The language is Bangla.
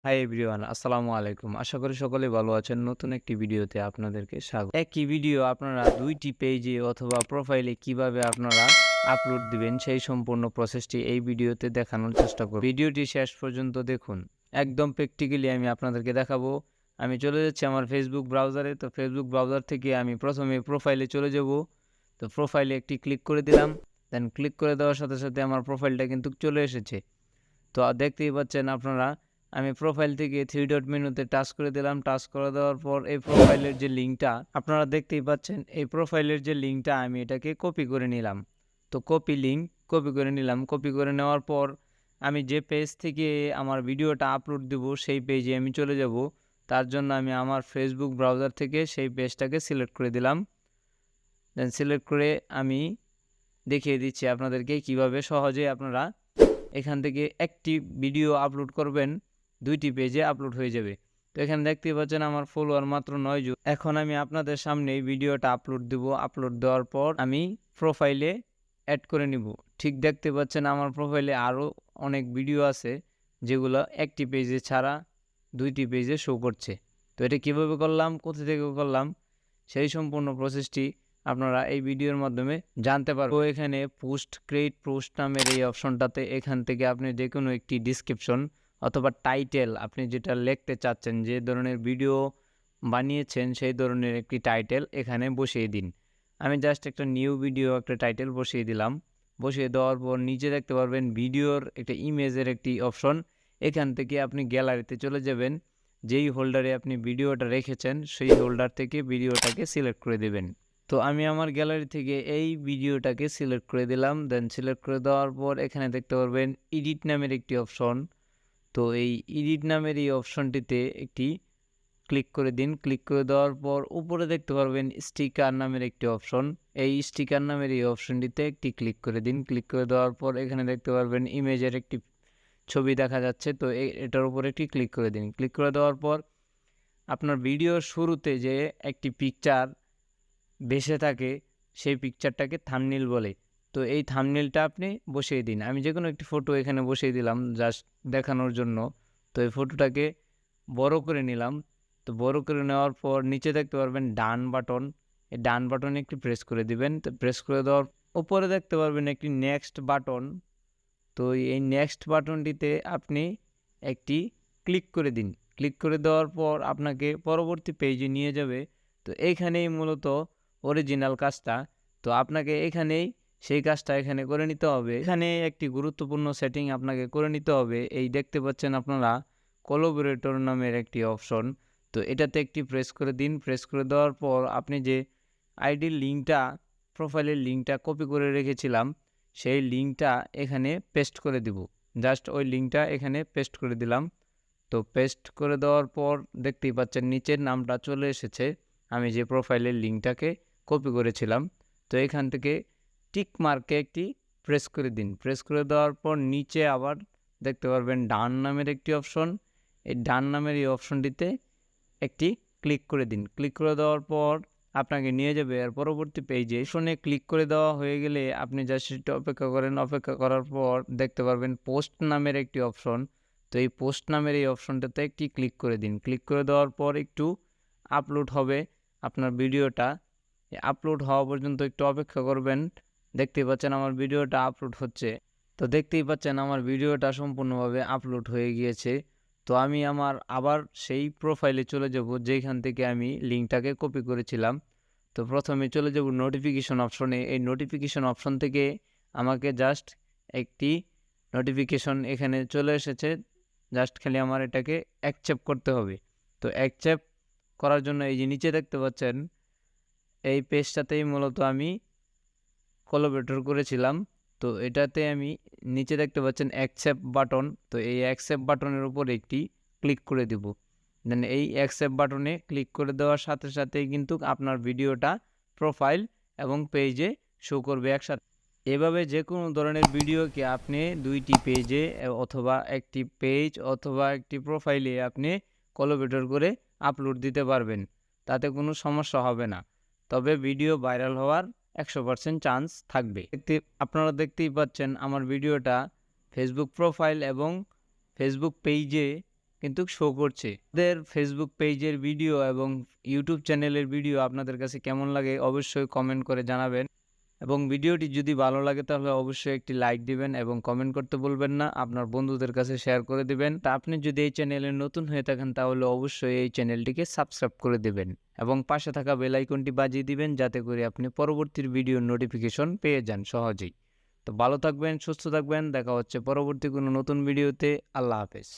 হাই এভরিওয়ান, আসসালামু আলাইকুম। আশা করি সকলেই ভালো আছেন। নতুন একটি ভিডিওতে আপনাদেরকে স্বাগত। একই ভিডিও আপনারা ২ টি পেজে অথবা প্রোফাইলে কিভাবে আপনারা আপলোড দিবেন সেই সম্পূর্ণ প্রসেসটি এই ভিডিওতে দেখানোর চেষ্টা করব। ভিডিওটি শেষ পর্যন্ত দেখুন। একদম প্র্যাকটিক্যালি আমি আপনাদেরকে দেখাবো। আমি চলে যাচ্ছি আমার ফেসবুক ব্রাউজারে। তো ফেসবুক ব্রাউজার থেকে আমি প্রথমে প্রোফাইলে চলে যাব। তো প্রোফাইলে একটি ক্লিক করে দিলাম। দেন ক্লিক করে দেওয়ার সাথে, সাথে আমার প্রোফাইলটা কিন্তু চলে এসেছে। তো দেখতেই পাচ্ছেন আপনারা আমি প্রোফাইল থেকে 3 ডট মেনুতে টাচ করে দিলাম। টাচ করে দেওয়ার পর এই প্রোফাইলের যে লিঙ্কটা আপনারা দেখতেই পাচ্ছেন, এই প্রোফাইলের যে লিঙ্কটা আমি এটাকে কপি করে নিলাম। তো কপি করে নিলাম। কপি করে নেওয়ার পর আমি যে পেজ থেকে আমার ভিডিওটা আপলোড দেব সেই পেজে আমি চলে যাব। তার জন্য আমি আমার ফেসবুক ব্রাউজার থেকে সেই পেজটাকে সিলেক্ট করে দিলাম। দেন সিলেক্ট করে আমি দেখিয়ে দিচ্ছি আপনাদেরকে কিভাবে সহজে আপনারা এখান থেকে একটি ভিডিও আপলোড করবেন, 2টি পেজে আপলোড হয়ে যাবে। তো এখানে দেখতেই পাচ্ছেন আমার ফলোয়ার মাত্র 9 জন। এখন আমি আপনাদের সামনে ভিডিওটা আপলোড দেব। আপলোড দেওয়ার পর আমি প্রোফাইলে অ্যাড করে নিব। ঠিক দেখতে পাচ্ছেন আমার প্রোফাইলে আরও অনেক ভিডিও আছে যেগুলো একটি পেজে ছাড়া 2টি পেজে শো করছে। তো এটা কিভাবে করলাম, কোথা থেকে করলাম সেই সম্পূর্ণ প্রসেসটি আপনারা এই ভিডিওর মাধ্যমে জানতে পারবেন। তো এখানে ক্রিয়েট পোস্ট নামের এই অপশনটাতে এখান থেকে আপনি যে কোনো একটি ডিসক্রিপশন অথবা টাইটেল আপনি যেটা লিখতে চাচ্ছেন, যে ধরনের ভিডিও বানিয়েছেন সেই ধরনের একটি টাইটেল এখানে বসিয়ে দিন। আমি জাস্ট একটা নিউ ভিডিও একটা টাইটেল বসিয়ে দিলাম। বসিয়ে দেওয়ার পর নিচে দেখতে পারবেন ভিডিওর একটা ইমেজের একটি অপশন। এখান থেকে আপনি গ্যালারিতে চলে যাবেন। যেই হোল্ডারে আপনি ভিডিওটা রেখেছেন সেই হোল্ডার থেকে ভিডিওটাকে সিলেক্ট করে দেবেন। তো আমি আমার গ্যালারি থেকে এই ভিডিওটাকে সিলেক্ট করে দিলাম। দেন সিলেক্ট করে দেওয়ার পর এখানে দেখতে পারবেন এডিট নামের একটি অপশন। তো এই এডিট নামের এই অপশনটিতে একটি ক্লিক করে দিন। ক্লিক করে দেওয়ার পর উপরে দেখতে পারবেন স্টিকার নামের একটি অপশন। এই স্টিকার নামের এই অপশনটিতে একটি ক্লিক করে দিন। ক্লিক করে দেওয়ার পর এখানে দেখতে পারবেন ইমেজের একটি ছবি দেখা যাচ্ছে। তো এটার উপর একটি ক্লিক করে দিন। ক্লিক করে দেওয়ার পর আপনার ভিডিওর শুরুতে যে একটি পিকচার ভেসে থাকে সেই পিকচারটাকে থাম্বনেইল বলে। তো এই থাম্বনেইলটা আপনি বসিয়ে দিন। আমি যে কোনো একটি ফটো এখানে বসিয়ে দিলাম জাস্ট দেখানোর জন্য। তো এই ফটোটাকে বড় করে নিলাম। তো বড় করে নেওয়ার পর নিচে দেখতে পারবেন ডান বাটন। এই ডান বাটনে একটি প্রেস করে দিবেন। তো প্রেস করে দেওয়ার উপরে দেখতে পারবেন একটি নেক্সট বাটন। তো এই নেক্সট বাটনটিতে আপনি একটি ক্লিক করে দিন। ক্লিক করে দেওয়ার পর আপনাকে পরবর্তী পেজে নিয়ে যাবে। তো এইখানেই মূলত অরিজিনাল কাজটা। তো আপনাকে এখানেই সেই কাজটা এখানে করে নিতে হবে। এখানে একটি গুরুত্বপূর্ণ সেটিং আপনাকে করে নিতে হবে। এই দেখতে পাচ্ছেন আপনারা কোলাবোরেটর নামের একটি অপশন। তো এটাতে একটি প্রেস করে দিন। প্রেস করে দেওয়ার পর আপনি যে আইডির লিঙ্কটা প্রোফাইলের লিঙ্কটা কপি করে রেখেছিলাম সেই লিঙ্কটা এখানে পেস্ট করে দিব। জাস্ট ওই লিঙ্কটা এখানে পেস্ট করে দিলাম। তো পেস্ট করে দেওয়ার পর দেখতেই পাচ্ছেন নিচের নামটা চলে এসেছে আমি যে প্রোফাইলের লিঙ্কটাকে কপি করেছিলাম। তো এখান থেকে টিক মার্কে একটি প্রেস করে দিন। প্রেস করে দেওয়ার পর নিচে আবার দেখতে পারবেন ডান নামের একটি অপশন। এই ডান নামের এই অপশনটিতে একটি ক্লিক করে দিন। ক্লিক করে দেওয়ার পর আপনাকে নিয়ে যাবে আর পরবর্তী পেজে। অপশনে ক্লিক করে দেওয়া হয়ে গেলে আপনি জাস্ট একটু অপেক্ষা করেন। অপেক্ষা করার পর দেখতে পারবেন পোস্ট নামের একটি অপশন। তো এই পোস্ট নামের এই অপশনটাতে একটি ক্লিক করে দিন। ক্লিক করে দেওয়ার পর একটু আপলোড হবে আপনার ভিডিওটা। আপলোড হওয়া পর্যন্ত একটু অপেক্ষা করবেন। দেখতেই পাচ্ছেন আমার ভিডিওটা আপলোড হচ্ছে। তো দেখতেই পাচ্ছেন আমার ভিডিওটা সম্পূর্ণভাবে আপলোড হয়ে গিয়েছে। তো আমি আমার আবার সেই প্রোফাইলে চলে যাব যেখান থেকে আমি লিঙ্কটাকে কপি করেছিলাম। তো প্রথমে চলে যাব নোটিফিকেশন অপশনে। এই নোটিফিকেশন অপশন থেকে আমাকে জাস্ট একটি নোটিফিকেশন এখানে চলে এসেছে। জাস্ট খালি আমার এটাকে অ্যাকসেপ্ট করতে হবে। তো অ্যাকসেপ্ট করার জন্য এই যে নিচে দেখতে পাচ্ছেন এই পেজটাতেই মূলত আমি কোলাবরেটর করেছিলাম। তো এটাতে আমি নিচে দেখতে পাচ্ছেন অ্যাকসেপ্ট বাটন। তো এই অ্যাকসেপ্ট বাটনের উপর একটি ক্লিক করে দেব। দেন এই অ্যাকসেপ্ট বাটনে ক্লিক করে দেওয়ার সাথে সাথেই কিন্তু আপনার ভিডিওটা প্রোফাইল এবং পেজে শো করবে একসাথে। এভাবে যে কোনো ধরনের ভিডিওকে আপনি 2টি পেজে অথবা একটি পেজ অথবা একটি প্রোফাইলে আপনি কোলাবরেটর করে আপলোড দিতে পারবেন। তাতে কোনো সমস্যা হবে না। তবে ভিডিও ভাইরাল হওয়ার 100% চান্স থাকবে। আপনারা দেখতেই পাচ্ছেন আমার ভিডিওটা ফেসবুক প্রোফাইল এবং ফেসবুক পেজে কিন্তু শো করছে। আমাদের ফেসবুক পেজের ভিডিও এবং ইউটিউব চ্যানেলের ভিডিও আপনাদের কাছে কেমন লাগে অবশ্যই কমেন্ট করে জানাবেন। এবং ভিডিওটি যদি ভালো লাগে তাহলে অবশ্যই একটি লাইক দিবেন এবং কমেন্ট করতে ভুলবেন না। আপনার বন্ধুদের কাছে শেয়ার করে দিবেন। তা আপনি যদি এই চ্যানেলে নতুন হয়ে থাকেন তাহলে অবশ্যই এই চ্যানেলটিকে সাবস্ক্রাইব করে দিবেন এবং পাশে থাকা বেল আইকনটি বাজিয়ে দিবেন যাতে করে আপনি পরবর্তী ভিডিওর নোটিফিকেশন পেয়ে যান সহজেই। তো ভালো থাকবেন, সুস্থ থাকবেন। দেখা হচ্ছে পরবর্তী কোনো নতুন ভিডিওতে। আল্লাহ হাফেজ।